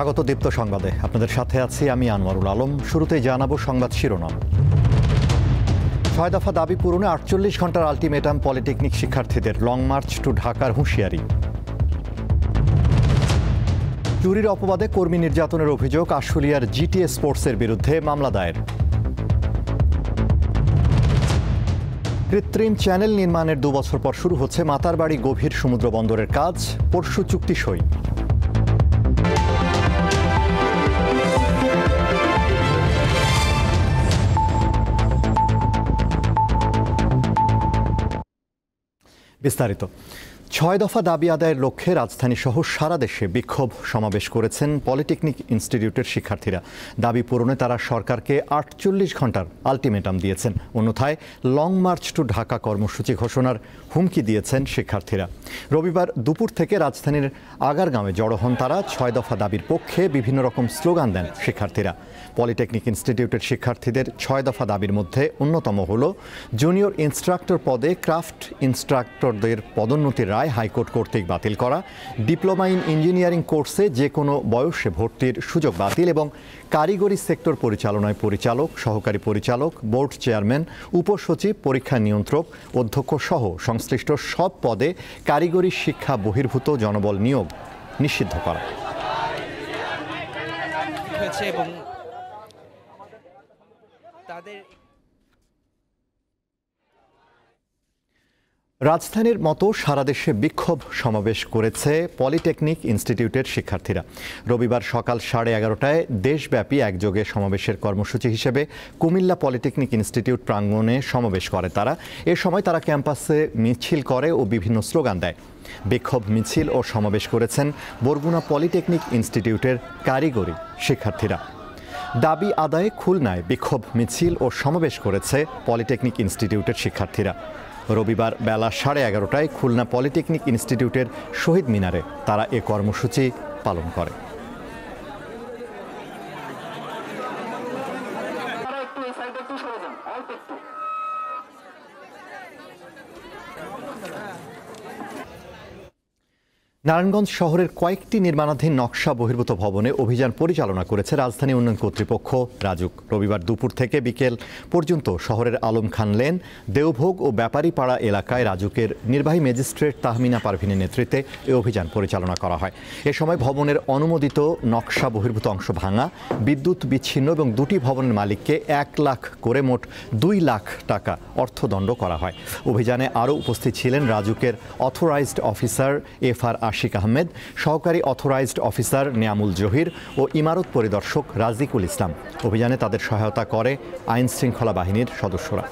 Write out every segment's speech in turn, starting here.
স্বাগত দীপ্ত সংবাদে। আপনাদের সাথে আছি আমি আনোয়ারুল আলম। শুরুতেই জানাবো সংবাদ শিরোনাম। 6 দফা দাবি পূরণে 48 ঘন্টার আলটিমেটাম পলিটেকনিক শিক্ষার্থীদের, লং মার্চ টু ঢাকার হুঁশিয়ারি। চুরির অপবাদে কর্মী নির্যাতনের অভিযোগ, আশুলিয়ার জিটিএ স্পোর্টসের বিরুদ্ধে মামলা দায়ের। কৃত্রিম চ্যানেল নির্মাণের 2 বছর পর শুরু হচ্ছে মাতারবাড়ি গভীর সমুদ্র বন্দরের কাজ, পরশু চুক্তি সই। বিস্তারিত। 6 দফা দাবি আদায়ের লক্ষ্যে রাজধানী সহ সারা দেশে বিক্ষোভ সমাবেশ করেছেন পলিটেকনিক ইনস্টিটিউটের শিক্ষার্থীরা। দাবি পূরণে তারা সরকারকে 48 ঘন্টার আলটিমেটাম দিয়েছেন। অন্যথায় লং মার্চ টু ঢাকা কর্মসূচি ঘোষণার হুমকি দিয়েছেন শিক্ষার্থীরা। রবিবার দুপুর থেকে রাজধানীর আগারগাঁওয়ে জড়ো হন তারা। 6 দফা দাবির পক্ষে বিভিন্ন রকম স্লোগান দেন শিক্ষার্থীরা। পলিটেকনিক ইনস্টিটিউটের শিক্ষার্থীদের 6 দফা দাবির মধ্যে অন্যতম হল জুনিয়র ইনস্ট্রাক্টর পদে ক্রাফট ইনস্ট্রাক্টরদের পদোন্নতির রায় হাইকোর্ট কর্তৃক বাতিল করা, ডিপ্লোমা ইন ইঞ্জিনিয়ারিং কোর্সে যে কোনো বয়সে ভর্তির সুযোগ বাতিল এবং কারিগরি সেক্টর পরিচালনায় পরিচালক, সহকারী পরিচালক, বোর্ড চেয়ারম্যান, উপসচিব, পরীক্ষা নিয়ন্ত্রক, অধ্যক্ষ সহ সংশ্লিষ্ট সব পদে কারিগরি শিক্ষা বহির্ভূত জনবল নিয়োগ নিষিদ্ধ করা হয়েছে এবং তাদের রাজধানীর মতো সারা দেশে বিক্ষোভ সমাবেশ করেছে পলিটেকনিক ইনস্টিটিউটের শিক্ষার্থীরা। রবিবার সকাল 11:30টায় দেশব্যাপী একযোগে সমাবেশের কর্মসূচি হিসেবে কুমিল্লা পলিটেকনিক ইনস্টিটিউট প্রাঙ্গণে সমাবেশ করে তারা। এ সময় তারা ক্যাম্পাসে মিছিল করে ও বিভিন্ন স্লোগান দেয়। বিক্ষোভ মিছিল ও সমাবেশ করেছেন বরগুনা পলিটেকনিক ইনস্টিটিউটের কারিগরি শিক্ষার্থীরা। দাবি আদায়ে খুলনায় বিক্ষোভ মিছিল ও সমাবেশ করেছে পলিটেকনিক ইনস্টিটিউটের শিক্ষার্থীরা। রবিবার বেলা 11:30টায় খুলনা পলিটেকনিক ইনস্টিটিউটের শহীদ মিনারে তারা এ কর্মসূচি পালন করে। নারায়ণগঞ্জ শহরের কয়েকটি নির্মাণাধীন নকশা বহির্ভূত ভবনে অভিযান পরিচালনা করেছে রাজধানী উন্নয়ন কর্তৃপক্ষ রাজুক। রবিবার দুপুর থেকে বিকেল পর্যন্ত শহরের আলম খান লেন, দেওভোগ ও ব্যাপারীপাড়া এলাকায় রাজুকের নির্বাহী ম্যাজিস্ট্রেট তাহমিনা পারভিনের নেতৃত্বে এই অভিযান পরিচালনা করা হয়। এ সময় ভবনের অনুমোদিত নকশা বহির্ভূত অংশ ভাঙা, বিদ্যুৎ বিচ্ছিন্ন এবং 2টি ভবনের মালিককে 1 লাখ করে মোট 2 লাখ টাকা অর্থদণ্ড করা হয়। অভিযানে আরও উপস্থিত ছিলেন রাজুকের authorized officer FR Ashik Ahmed, সহকারী অথরাইজড অফিসার নিয়ামুল জহির ও ইমারত পরিদর্শক রাজিকুল ইসলাম। অভিযানে তাদের সহায়তা করে আইন শৃঙ্খলা বাহিনীর সদস্যরা।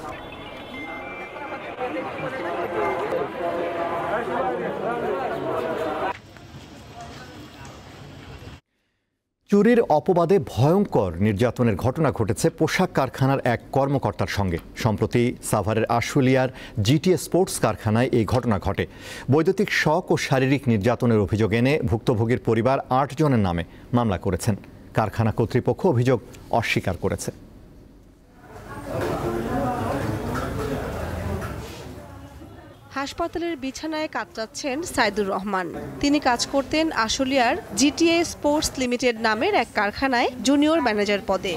চুরির অপবাদে ভয়ঙ্কর নির্যাতনের ঘটনা ঘটেছে পোশাক কারখানার এক কর্মকর্তার সঙ্গে। সম্প্রতি সাভারের আশুলিয়ার জিটিএ স্পোর্টস কারখানায় এই ঘটনা ঘটে। বৈদ্যুতিক শক ও শারীরিক নির্যাতনের অভিযোগ এনে ভুক্তভোগীর পরিবার 8 জনের নামে মামলা করেছেন। কারখানা কর্তৃপক্ষ অভিযোগ অস্বীকার করেছে। হাসপাতালের বিছানায় কাতরাচ্ছেন সাইদুর রহমান। তিনি কাজ করতেন আশুলিয়ার জিটিএ স্পোর্টস লিমিটেড নামের এক কারখানায় জুনিয়র ম্যানেজার পদে।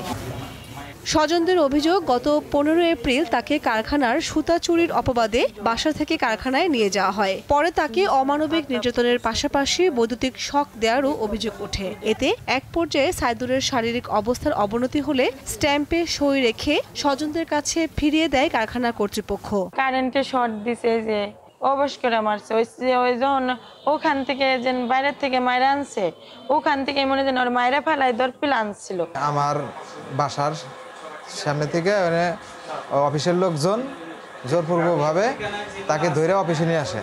স্বজনদের অভিযোগ, গত 15 এপ্রিল তাকে কারখানার সুতা চুরির অপবাদে বাসা থেকে কারখানায় নিয়ে যাওয়া হয়। পরে তাকে অমানবিক নির্যাতনের পাশাপাশি বৈদ্যুতিক শক দেওয়ারও অভিযোগ ওঠে। এতে এক পর্যায়ে সাইদুরের শারীরিক অবস্থার অবনতি হলে স্ট্যাম্পে সই রেখে স্বজনদের কাছে ফিরিয়ে দেয় কারখানা কর্তৃপক্ষ। কারেন্টে শর্ট দিছে, যে অবশ করে মারছে, ওই যখন ওখান থেকে যে বাইরের থেকে মাইরা আনছে, ওখান থেকে মনে হয় ওর মাইরা ফেলাই দর প্ল্যান ছিল। আমার বাসার সামনে থেকে অফিসের লোকজন জোরপূর্বকভাবে তাকে ধরে অফিসে নিয়ে আসে।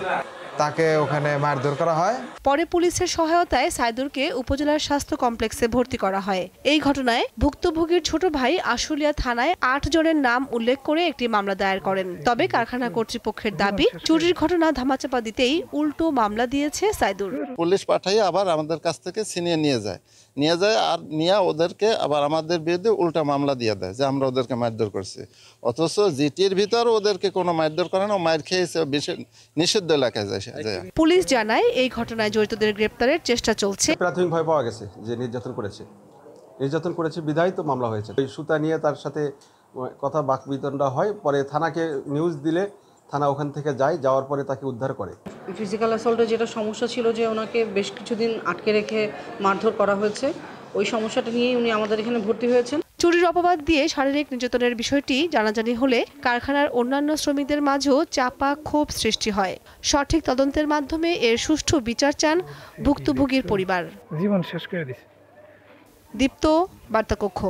তাকে ওখানে মারধর করা হয়। পরে পুলিশের সহায়তায় সাইদুরকে উপজেলার স্বাস্থ্য কমপ্লেক্সে ভর্তি করা হয়। এই ঘটনায় ভুক্তভোগীর ছোট ভাই আশুলিয়া থানায় 8 জনের নাম উল্লেখ করে একটি মামলা দায়ের করেন। তবে কারখানা কর্তৃপক্ষের দাবি, চুরির ঘটনা ধামাচাপা দিতেই উল্টো মামলা দিয়েছে সাইদুর। পুলিশ পাঠাই আবার আমাদের কাছ থেকে ছিনিয়ে নিয়ে যায় আর নিয়ে ওদেরকে আবার আমাদের বিরুদ্ধে উল্টা মামলা দিয়ে দেয় যে আমরা ওদেরকে মারধর করছি। অথচ জিটির ভিতর ওদেরকে কোনো মারধর করে না, মার খেয়েছে নিষিদ্ধ এলাকায় যায়। বাসা যায়। পুলিশ জানায় এই ঘটনায় জড়িতদের গ্রেপ্তারের চেষ্টা চলছে। প্রাথমিকভাবে পাওয়া গেছে যে নির্যাতন করেছে বিধায় তো মামলা হয়েছে। ওই সুতা নিয়ে তার সাথে কথা বাকবিতণ্ডা হয়, পরে থানাকে নিউজ দিলে থানা ওখান থেকে যাওয়ার পরে তাকে উদ্ধার করে। ফিজিক্যাল অ্যাসল্টের যেটা সমস্যা ছিল যে ওনাকে বেশ কিছুদিন আটকে রেখে মারধর করা হয়েছে, ওই সমস্যাটা নিয়েই উনি আমাদের এখানে ভর্তি হয়েছেন। চুরির অপবাদ দিয়ে শারীরিক নির্যাতনের বিষয়টি জানাজানি হলে কারখানার অন্যান্য শ্রমিকদের মাঝেও চাপা ক্ষোভ সৃষ্টি হয়। সঠিক তদন্তের মাধ্যমে এর সুষ্ঠু বিচার চান ভুক্তভোগীর পরিবার। জীবন শেষ করে দিছে। দীপ্ত, বার্তাকক্ষ।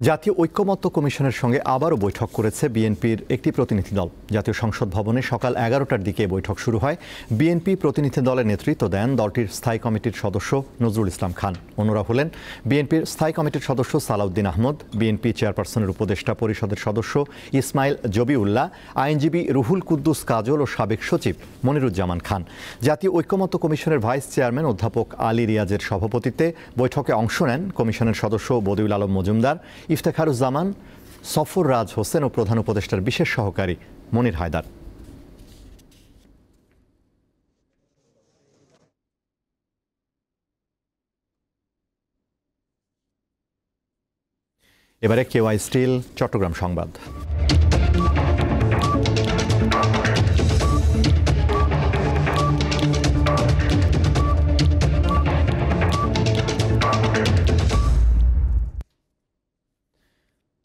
জাতীয় ঐক্যমত্য কমিশনের সঙ্গে আবারও বৈঠক করেছে বিএনপির একটি প্রতিনিধি দল। জাতীয় সংসদ ভবনে সকাল 11টার দিকে বৈঠক শুরু হয়। বিএনপি প্রতিনিধি দলের নেতৃত্ব দেন দলটির স্থায়ী কমিটির সদস্য নজরুল ইসলাম খান। অন্যরা হলেন বিএনপির স্থায়ী কমিটির সদস্য সালাউদ্দিন আহমদ, বিএনপি চেয়ারপারসনের উপদেষ্টা পরিষদের সদস্য ইসমাইল জবিউল্লাহ, আইনজীবী রুহুল কুদ্দুস কাজল ও সাবেক সচিব মনিরুজ্জামান খান। জাতীয় ঐক্যমত্য কমিশনের ভাইস চেয়ারম্যান অধ্যাপক আলী রিয়াজের সভাপতিত্বে বৈঠকে অংশ নেন কমিশনের সদস্য বদিউল আলম মজুমদার, ইফতেখারুজ্জামান, সফর রাজ হোসেন ও প্রধান উপদেষ্টার বিশেষ সহকারী মনির হায়দার। এবারে কেওয়াই স্টিল চট্টগ্রাম সংবাদ।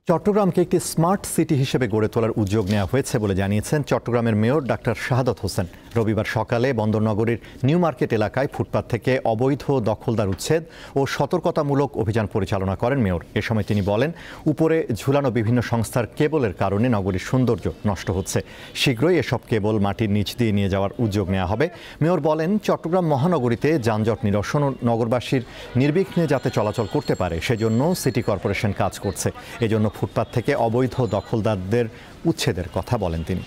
চট্টগ্রামকে একটি স্মার্ট সিটি হিসেবে গড়ে তোলার উদ্যোগ নেওয়া হয়েছে বলে জানিয়েছেন চট্টগ্রামের মেয়র ডাক্তার শাহাদাত হোসেন। রবিবার সকালে বন্দরনগরীর নিউ মার্কেট এলাকায় ফুটপাত থেকে অবৈধ দখলদার উচ্ছেদ ও সতর্কতামূলক অভিযান পরিচালনা করেন মেয়র। এ সময় তিনি বলেন, উপরে ঝুলানো বিভিন্ন সংস্থার কেবলের কারণে নগরীর সৌন্দর্য নষ্ট হচ্ছে। শীঘ্রই এসব কেবল মাটির নিচ দিয়ে নিয়ে যাওয়ার উদ্যোগ নেওয়া হবে। মেয়র বলেন, চট্টগ্রাম মহানগরীতে যানজট নিরসন ও নগরবাসীর নির্বিঘ্নে যাতে চলাচল করতে পারে সেজন্য সিটি কর্পোরেশন কাজ করছে। এজন্য ফুটপাত থেকে অবৈধ দখলদারদের উচ্ছেদের কথা বলেন তিনি।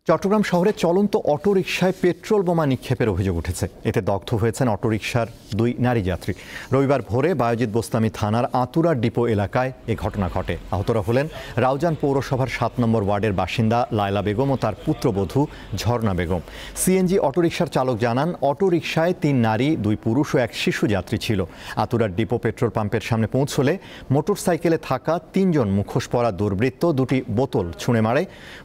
চট্টগ্রাম শহরে চলন্ত অটোরিকশায় পেট্রোল বোমা নিক্ষেপের অভিযোগ উঠেছে। এতে দগ্ধ হয়েছেন অটোরিকশার 2 নারী যাত্রী। রবিবার ভোরে বায়েজিদ বোস্তামি থানার আতুরার ডিপো এলাকায় এ ঘটনা ঘটে। আহতরা হলেন রাউজান পৌরসভার 7 নম্বর ওয়ার্ডের বাসিন্দা লায়লা বেগম ও তার পুত্রবধূ ঝর্ণা বেগম। সিএনজি অটোরিকশার চালক জানান, অটোরিকশায় 3 নারী, 2 পুরুষ ও 1 শিশু যাত্রী ছিল। আতুরার ডিপো পেট্রোল পাম্পের সামনে পৌঁছলে মোটরসাইকেলে থাকা 3 জন মুখোশ পরা দুর্বৃত্ত 2টি বোতল ছুঁড়ে মারে।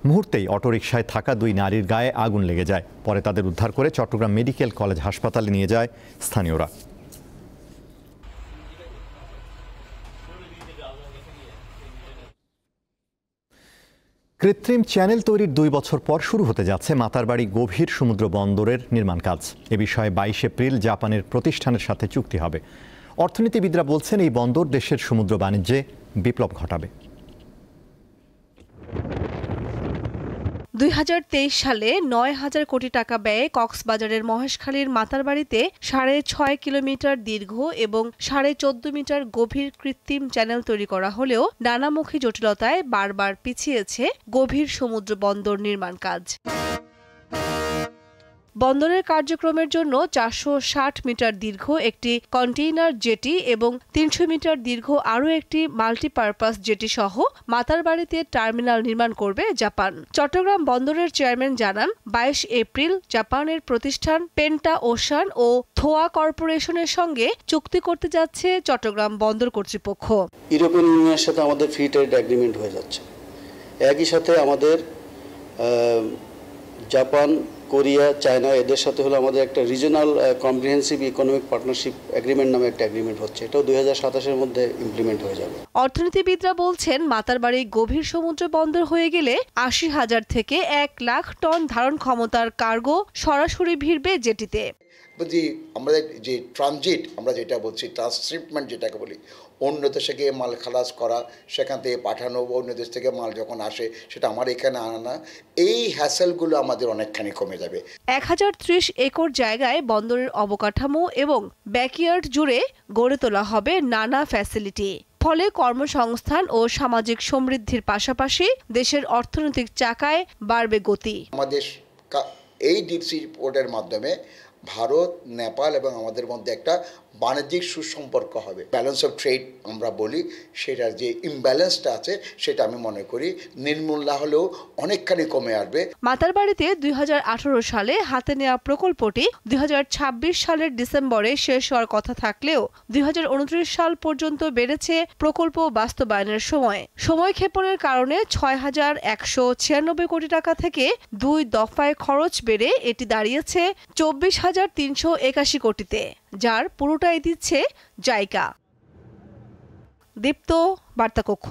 মুহূর্তেই অটোরিকশায় থাকা 2 নারীর গায়ে আগুন লেগে যায়। পরে তাদের উদ্ধার করে চট্টগ্রাম মেডিকেল কলেজ হাসপাতালে নিয়ে যায় স্থানীয়রা। কৃত্রিম চ্যানেল তৈরির 2 বছর পর শুরু হতে যাচ্ছে মাতারবাড়ি গভীর সমুদ্র বন্দরের নির্মাণ কাজ। এ বিষয়ে 22 এপ্রিল জাপানের প্রতিষ্ঠানের সাথে চুক্তি হবে। অর্থনীতিবিদরা বলছেন, এই বন্দর দেশের সমুদ্র বাণিজ্যে বিপ্লব ঘটাবে। 2023 সালে 9,000 কোটি টাকা ব্যয়ে কক্সবাজারের মহেশখালীর মাতারবাড়িতে 6.5 কিলোমিটার দীর্ঘ এবং 14.5 মিটার গভীর কৃত্রিম চ্যানেল তৈরি করা হলেও নানামুখী জটিলতায় বারবার পিছিয়েছে গভীর সমুদ্র বন্দর নির্মাণ কাজ। বন্দরের কার্যক্রমের জন্য 460 মিটার দীর্ঘ একটি কন্টেইনার জেটি এবং 300 মিটার দীর্ঘ আরও একটি মাল্টিপারপাস জেটি সহ মাতারবাড়িতে টার্মিনাল নির্মাণ করবে জাপান। চট্টগ্রাম বন্দরের চেয়ারম্যান জানান, 22 এপ্রিল জাপানের প্রতিষ্ঠান পেন্টা ওশান ও থোয়া কর্পোরেশনের সঙ্গে চুক্তি করতে যাচ্ছে চট্টগ্রাম বন্দর কর্তৃপক্ষ। ইউরোপিয়ান ইউনিয়নের সাথে আমাদের ফ্রি ট্রেড এগ্রিমেন্ট হয়ে যাচ্ছে। একই সাথে আমাদের জাপান, কোরিয়া, চায়না এদের সাথে হলো আমাদের একটা regional comprehensive economic partnership agreement নামে একটা এগ্রিমেন্ট হচ্ছে। এটাও 2027-এর মধ্যে ইমপ্লিমেন্ট হয়ে যাবে। অর্থনীতিবিদরা বলছেন, মাতারবাড়ি গভীর সমুদ্র বন্দর হয়ে গেলে 80,000 থেকে 1 লাখ টন ধারণ ক্ষমতার কার্গো সরাসরি ভিড়বে জেটিতে। আমাদের যে ট্রানজিট, আমরা যেটা বলছি ট্রান্সশিপমেন্ট যেটাকে বলি, অন্য দেশে গিয়ে মাল খালাস করা, সেখান থেকে পাঠানো, অন্য দেশ থেকে মাল যখন আসে সেটা আমার এখানে আনা, এই হ্যাসেলগুলো আমাদের অনেকখানি কমে যাবে। 1030 একর জায়গায় বন্দরের অবকাঠামো এবং ব্যাকইয়ার্ড জুড়ে গড়ে তোলা হবে নানা ফ্যাসিলিটি। ফলে কর্মসংস্থান ও সামাজিক সমৃদ্ধির পাশাপাশি দেশের অর্থনৈতিক চাকায় বাড়বে গতি। আমাদের এই ডিপ সি পোর্টের মাধ্যমে ভারত, নেপাল এবং আমাদের মধ্যে একটা বাণিজ্যিক সুসম্পর্ক হবে। ব্যালেন্স অফ ট্রেড আমরা বলি, সেটার যে ইমব্যালেন্সটা আছে সেটা আমি মনে করি নির্মূল না হলেও অনেকখানি কমে আসবে। মাতারবাড়িতে 2018 সালে হাতে নেওয়া প্রকল্পটি 2026 সালের ডিসেম্বরে শেষ হওয়ার কথা থাকলেও 2029 সাল পর্যন্ত বেড়েছে প্রকল্প বাস্তবায়নের সময়ক্ষেপণের কারণে 6,196 কোটি টাকা থেকে 2 দফায় খরচ বেড়ে এটি দাঁড়িয়েছে 24,381 কোটিতে, যার পুরোটাই দিচ্ছে জাইকা। দীপ্ত, বার্তাকক্ষ।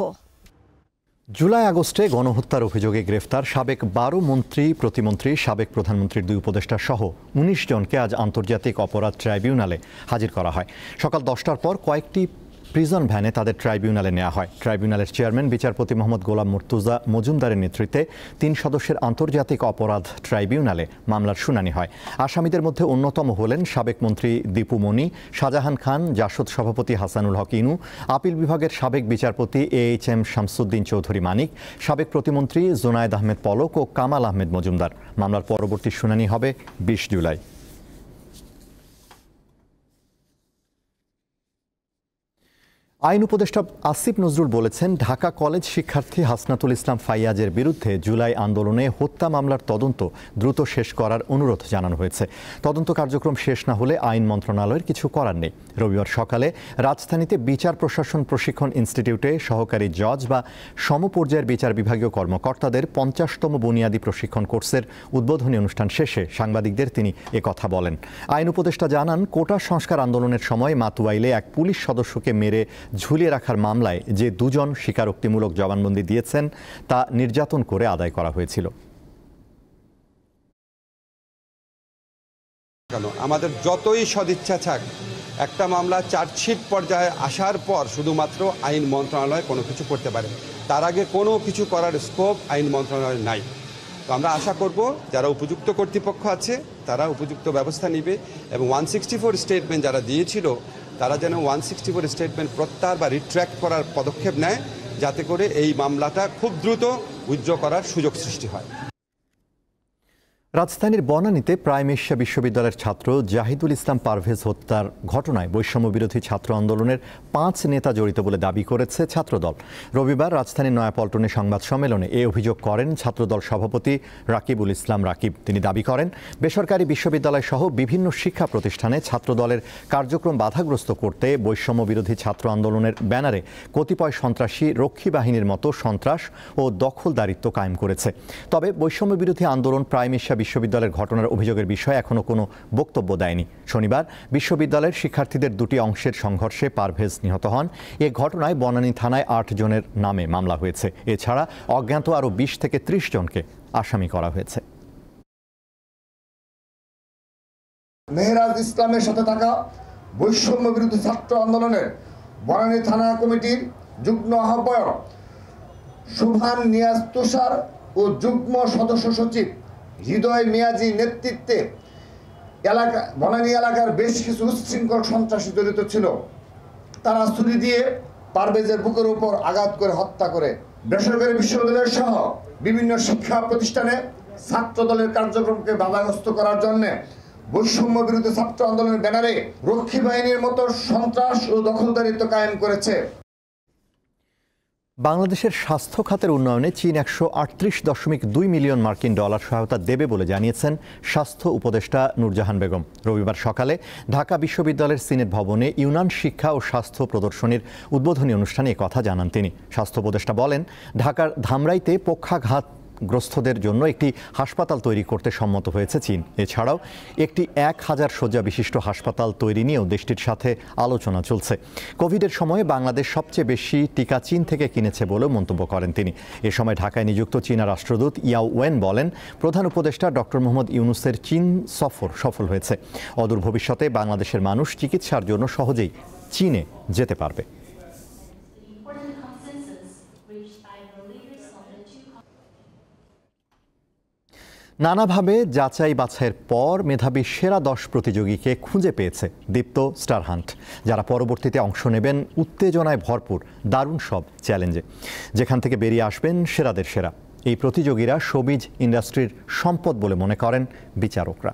জুলাই আগস্টে গণহত্যার অভিযোগে গ্রেফতার সাবেক 12 মন্ত্রী, প্রতিমন্ত্রী, সাবেক প্রধানমন্ত্রীর 2 উপদেষ্টা সহ 19 জনকে আজ আন্তর্জাতিক অপরাধ ট্রাইব্যুনালে হাজির করা হয়। সকাল 10টার পর কয়েকটি প্রিজন ভ্যানে তাদের ট্রাইব্যুনালে নেওয়া হয়। ট্রাইব্যুনালের চেয়ারম্যান বিচারপতি মোহাম্মদ গোলাম মুর্তুজা মজুমদারের নেতৃত্বে 3 সদস্যের আন্তর্জাতিক অপরাধ ট্রাইব্যুনালে মামলার শুনানি হয়। আসামিদের মধ্যে অন্যতম হলেন সাবেক মন্ত্রী দীপু মনি, শাহজাহান খান, জাসদ সভাপতি হাসানুল হক ইনু, আপিল বিভাগের সাবেক বিচারপতি AHM শামসুদ্দিন চৌধুরী মানিক, সাবেক প্রতিমন্ত্রী জোনায়েদ আহমেদ পলক ও কামাল আহমেদ মজুমদার। মামলার পরবর্তী শুনানি হবে 20 জুলাই। আইন উপদেষ্টা আসিফ নজরুল বলেছেন, ঢাকা কলেজ শিক্ষার্থী হাসনাতুল ইসলাম ফাইয়াজের বিরুদ্ধে জুলাই আন্দোলনে হত্যা মামলার তদন্ত দ্রুত শেষ করার অনুরোধ জানানো হয়েছে। তদন্ত কার্যক্রম শেষ না হলে আইন মন্ত্রণালয়ের কিছু করার নেই। রবিবার সকালে রাজধানীতে বিচার প্রশাসন প্রশিক্ষণ ইনস্টিটিউটে সহকারী জজ বা সমপর্যায়ের বিচার বিভাগীয় কর্মকর্তাদের 50তম বুনিয়াদী প্রশিক্ষণ কোর্সের উদ্বোধনী অনুষ্ঠান শেষে সাংবাদিকদের তিনি একথা বলেন। আইন উপদেষ্টা জানান, কোটা সংস্কার আন্দোলনের সময় মাতুয়াইলে এক পুলিশ সদস্যকে মেরে ঝুলিয়ে রাখার মামলায় যে 2 জন স্বীকারোক্তিমূলক জবানবন্দি দিয়েছেন তা নির্যাতন করে আদায় করা হয়েছিল। আমাদের যতই সদিচ্ছা থাক, একটা মামলা চার্জশিট পর্যায়ে আসার পর শুধুমাত্র আইন মন্ত্রণালয় কোনো কিছু করতে পারে, তার আগে কোনো কিছু করার স্কোপ আইন মন্ত্রণালয়ের নাই। তো আমরা আশা করব যারা উপযুক্ত কর্তৃপক্ষ আছে তারা উপযুক্ত ব্যবস্থা নেবে এবং 164 স্টেটমেন্ট যারা দিয়েছিল তারা যেন 164 স্টেটমেন্ট প্রত্যাহার বা রিট্র্যাক্ট করার পদক্ষেপ নেয়, যাতে করে এই মামলাটা খুব দ্রুত উইথড্র করার সুযোগ সৃষ্টি হয়। রাজধানীর বনানীতে প্রাইম এশিয়া বিশ্ববিদ্যালয়ের ছাত্র জাহিদুল ইসলাম পারভেজ হত্যার ঘটনায় বৈষম্য বিরোধী ছাত্র আন্দোলনের 5 নেতা জড়িত বলে দাবি করেছে ছাত্রদল। রবিবার রাজধানীর নয়াপল্টনে সংবাদ সম্মেলনে এ অভিযোগ করেন ছাত্রদল সভাপতি রাকিবুল ইসলাম রাকিব। তিনি দাবি করেন, বেসরকারি বিশ্ববিদ্যালয় সহ বিভিন্ন শিক্ষা প্রতিষ্ঠানে ছাত্রদলের কার্যক্রম বাধাগ্রস্ত করতে বৈষম্য বিরোধী ছাত্র আন্দোলনের ব্যানারে কতিপয় সন্ত্রাসী রক্ষী বাহিনীর মতো সন্ত্রাস ও দখলদারিত্ব কায়েম করেছে। তবে বৈষম্য বিরোধী আন্দোলন প্রাইম এশিয়া বিশ্ববিদ্যালয়ের ঘটনার অভিযোগের বিষয়ে এখনো কোনো বক্তব্য দেয়নি। শনিবার বিশ্ববিদ্যালয়ের শিক্ষার্থীদের 2টি অংশের সংঘর্ষে পারভেজ নিহত হন। এ ঘটনায় বনানী থানায় 8 জনের নামে মামলা হয়েছে। এছাড়া অজ্ঞাত আরও 20 থেকে 30 জনকে আসামি করা হয়েছে। মেহরাজ ইসলামের সাথে থাকা বৈষম্য বিরোধী ছাত্র আন্দোলনের বনানী থানা কমিটির যুগ্ম আহ্বায়ক সুবহান নিয়াজ তুষার ও যুগ্ম সদস্য সচিব হৃদয় মিয়াজি নেতৃত্বে বনানী এলাকার বেশ কিছু উচ্ছৃঙ্খল সন্ত্রাসী জড়িত ছিল। তারা ছুরি দিয়ে পারভেজের বুকের উপর আঘাত করে হত্যা করে। বেসরকারি বিশ্ববিদ্যালয় সহ বিভিন্ন শিক্ষা প্রতিষ্ঠানে ছাত্র দলের কার্যক্রমকে বাধাগ্রস্ত করার জন্য বৈষম্য বিরোধী ছাত্র আন্দোলনের ব্যানারে রক্ষী বাহিনীর মতো সন্ত্রাস ও দখলদারিত্ব কায়েম করেছে। বাংলাদেশের স্বাস্থ্য খাতের উন্নয়নে চীন 138.2 মিলিয়ন মার্কিন ডলার সহায়তা দেবে বলে জানিয়েছেন স্বাস্থ্য উপদেষ্টা নূরজাহান বেগম। রবিবার সকালে ঢাকা বিশ্ববিদ্যালয়ের সিনেট ভবনে ইউনান শিক্ষা ও স্বাস্থ্য প্রদর্শনীর উদ্বোধনী অনুষ্ঠানে কথা জানান তিনি। স্বাস্থ্য উপদেষ্টা বলেন, ঢাকার ধামরাইতে পক্ষাঘাতগ্রস্তদের জন্য একটি হাসপাতাল তৈরি করতে সম্মত হয়েছে চীন। এছাড়াও একটি 1000 শয্যা বিশিষ্ট হাসপাতাল তৈরি নিয়েও দেশটির সাথে আলোচনা চলছে। কোভিডের সময়ে বাংলাদেশ সবচেয়ে বেশি টিকা চীন থেকে কিনেছে বলেও মন্তব্য করেন তিনি। এ সময় ঢাকায় নিযুক্ত চীনা রাষ্ট্রদূত ইয়াও ওয়েন বলেন, প্রধান উপদেষ্টা ডক্টর মোহাম্মদ ইউনুসের চীন সফর সফল হয়েছে। অদূর ভবিষ্যতে বাংলাদেশের মানুষ চিকিৎসার জন্য সহজেই চীনে যেতে পারবে। নানাভাবে যাচাই বাছাইয়ের পর মেধাবী সেরা 10 প্রতিযোগীকে খুঁজে পেয়েছে দীপ্ত স্টার হান্ট, যারা পরবর্তীতে অংশ নেবেন উত্তেজনায় ভরপুর দারুণ সব চ্যালেঞ্জে, যেখান থেকে বেরিয়ে আসবেন সেরাদের সেরা। এই প্রতিযোগীরা শোবিজ ইন্ডাস্ট্রির সম্পদ বলে মনে করেন বিচারকরা।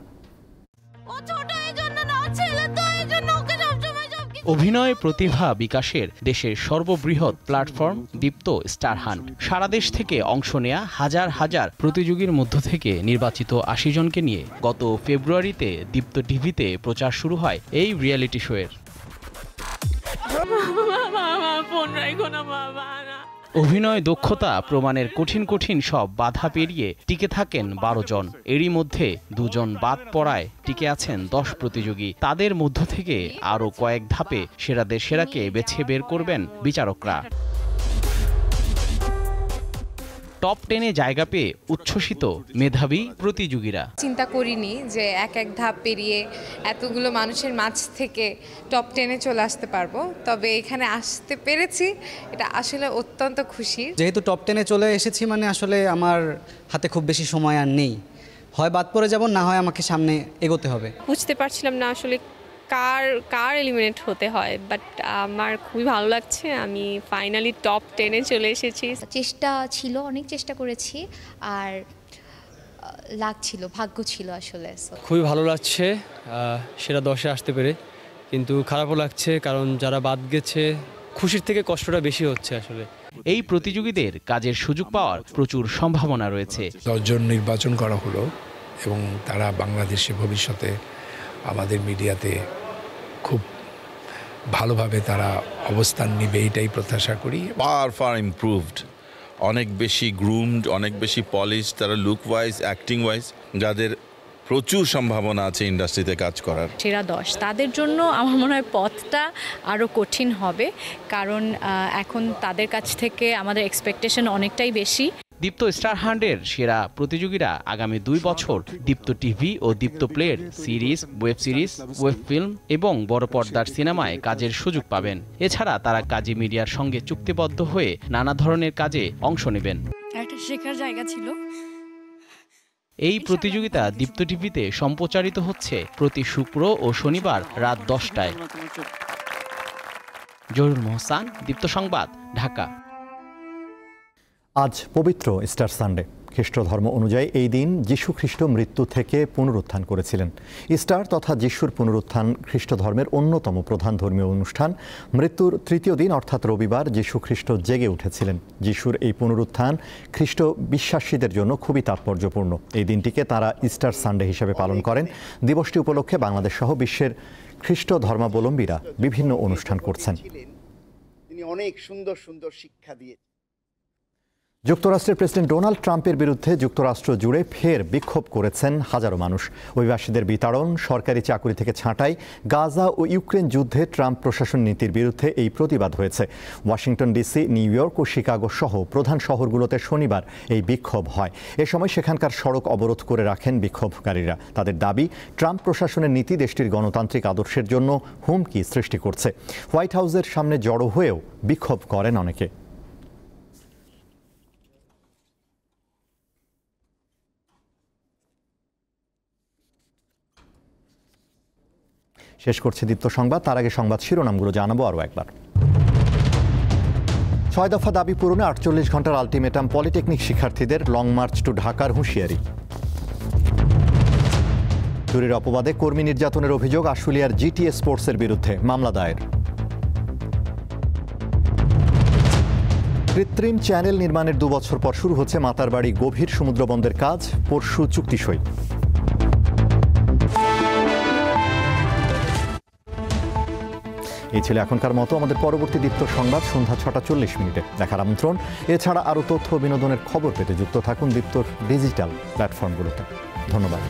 অভিনয় প্রতিভা বিকাশের দেশের সর্ববৃহৎ প্ল্যাটফর্ম দীপ্ত স্টার হান্ট। সারা দেশ থেকে অংশ নেয়া হাজার হাজার প্রতিযোগীর মধ্য থেকে নির্বাচিত ৮০ জনকে নিয়ে গত ফেব্রুয়ারিতে দীপ্ত টিভিতে প্রচার শুরু হয় এই রিয়েলিটি শোয়ের। অভিনয় দক্ষতা প্রমাণের কঠিন কঠিন সব বাধা পেরিয়ে টিকে থাকেন ১২ জন। এরই মধ্যে ২ জন বাদ পড়ায় টিকে আছেন ১০ প্রতিযোগী। তাদের মধ্য থেকে আরও কয়েক ধাপে সেরাদের সেরাকে বেছে বের করবেন বিচারকরা। টপ 10-এ জায়গা পেয়ে উচ্ছ্বসিত মেধাবী প্রতিযোগীরা। চিন্তা করিনি যে এক এক ধাপ পেরিয়ে এতগুলো মানুষের মাঝ থেকে টপ 10-এ চলে আসতে পারবো, তবে এখানে আসতে পেরেছি, এটা আসলে অত্যন্ত খুশি। যেহেতু টপ 10-এ চলে এসেছি মানে আসলে আমার হাতে খুব বেশি সময় আর নেই, হয় বাদ পড়ে যাব, না হয় আমাকে সামনে এগোতে হবে। বুঝতে পারছিলাম না আসলে কার এলিমিনেট হতে হয়, বাট আমার খুবই ভালো লাগছে, আমি ফাইনালি টপ 10-এ চলে এসেছি। চেষ্টা ছিল, অনেক চেষ্টা করেছি, আর লাগছিল, ভাগ্য ছিল আসলে। খুবই ভালো লাগছে সেরা 10-এ আসতে পেরে, কিন্তু খারাপও লাগছে কারণ যারা বাদ গেছে খুশির থেকে কষ্টটা বেশি হচ্ছে আসলে। এই প্রতিযোগীদের কাজের সুযোগ পাওয়ার প্রচুর সম্ভাবনা রয়েছে। 10 জন নির্বাচন করা হলো এবং তারা বাংলাদেশে ভবিষ্যতে আমাদের মিডিয়াতে খুব ভালোভাবে তারা অবস্থান নেবে, এটাই প্রত্যাশা করি। ফার ইমপ্রুভড, অনেক বেশি গ্রুমড, অনেক বেশি পলিশ, তারা লুক ওয়াইজ, অ্যাক্টিং ওয়াইজ, যাদের প্রচুর সম্ভাবনা আছে ইন্ডাস্ট্রিতে কাজ করার। সেরা 10 তাদের জন্য আমার মনে হয় পথটা আরও কঠিন হবে, কারণ এখন তাদের কাছ থেকে আমাদের এক্সপেকটেশন অনেকটাই বেশি। দীপ্ত স্টার হান্টের সেরা প্রতিযোগীরা আগামী 2 বছর দীপ্ত টিভি ও দীপ্ত প্লের series, web series, web film এবং বড় পর্দার সিনেমায় কাজের সুযোগ পাবেন। এছাড়া তারা কাজী মিডিয়ার সঙ্গে চুক্তিবদ্ধ হয়ে নানা ধরনের কাজে অংশ নেবেন। একটা শেখার জায়গা ছিল। এই প্রতিযোগিতা দীপ্ত টিভিতে সম্প্রচারিত হচ্ছে প্রতি শুক্র ও শনিবার রাত 10টায়। জহুরুল মোহসান, দীপ্ত সংবাদ, ঢাকা। আজ পবিত্র ইস্টার সানডে। খ্রিস্ট ধর্ম অনুযায়ী এই দিন যীশু খ্রিস্ট মৃত্যু থেকে পুনরুত্থান করেছিলেন। ইস্টার তথা যিশুর পুনরুত্থান খ্রিস্ট ধর্মের অন্যতম প্রধান ধর্মীয় অনুষ্ঠান। মৃত্যুর 3য় দিন অর্থাৎ রবিবার যীশু খ্রিস্ট জেগে উঠেছিলেন। যিশুর এই পুনরুত্থান খ্রিস্ট বিশ্বাসীদের জন্য খুবই তাৎপর্যপূর্ণ। এই দিনটিকে তারা ইস্টার সানডে হিসেবে পালন করেন। দিবসটি উপলক্ষে বাংলাদেশ সহ বিশ্বের খ্রিস্ট ধর্মাবলম্বীরা বিভিন্ন অনুষ্ঠান করছেন। তিনি অনেক সুন্দর সুন্দর শিক্ষা দিয়ে। যুক্তরাষ্ট্রের প্রেসিডেন্ট ডোনাল্ড ট্রাম্পের বিরুদ্ধে যুক্তরাষ্ট্র জুড়ে ফের বিক্ষোভ করেছেন হাজারো মানুষ। অভিবাসীদের বিতাড়ন, সরকারি চাকুরি থেকে ছাঁটাই, গাজা ও ইউক্রেন যুদ্ধে ট্রাম্প প্রশাসন নীতির বিরুদ্ধে এই প্রতিবাদ হয়েছে। ওয়াশিংটন ডিসি, নিউ ইয়র্ক ও শিকাগো সহ প্রধান শহরগুলোতে শনিবার এই বিক্ষোভ হয়। এ সময় সেখানকার সড়ক অবরোধ করে রাখেন বিক্ষোভকারীরা। তাদের দাবি, ট্রাম্প প্রশাসনের নীতি দেশটির গণতান্ত্রিক আদর্শের জন্য হুমকি সৃষ্টি করছে। হোয়াইট হাউসের সামনে জড়ো হয়েও বিক্ষোভ করেন অনেকে। শেষ করছে দীপ্ত সংবাদ। তার আগে সংবাদ শিরোনামগুলো জানাবো আরও একবার। 6 দফা দাবি পূরণে 48 ঘন্টার আলটিমেটাম পলিটেকনিক শিক্ষার্থীদের। লং মার্চ টু ঢাকার হুঁশিয়ারি। চুরির অপবাদে কর্মী নির্যাতনের অভিযোগ আশুলিয়ার জিটিএ স্পোর্টসের বিরুদ্ধে, মামলা দায়ের। কৃত্রিম চ্যানেল নির্মাণের 2 বছর পর শুরু হচ্ছে মাতারবাড়ি গভীর সমুদ্রবন্দরের কাজ, পরশু চুক্তি সই। এই ছিল এখনকার মতো। আমাদের পরবর্তী দীপ্ত সংবাদ সন্ধ্যা 6:40 দেখার আমন্ত্রণ। এছাড়া আরও তথ্য বিনোদনের খবর পেতে যুক্ত থাকুন দীপ্তর ডিজিটাল প্ল্যাটফর্মগুলোতে। ধন্যবাদ।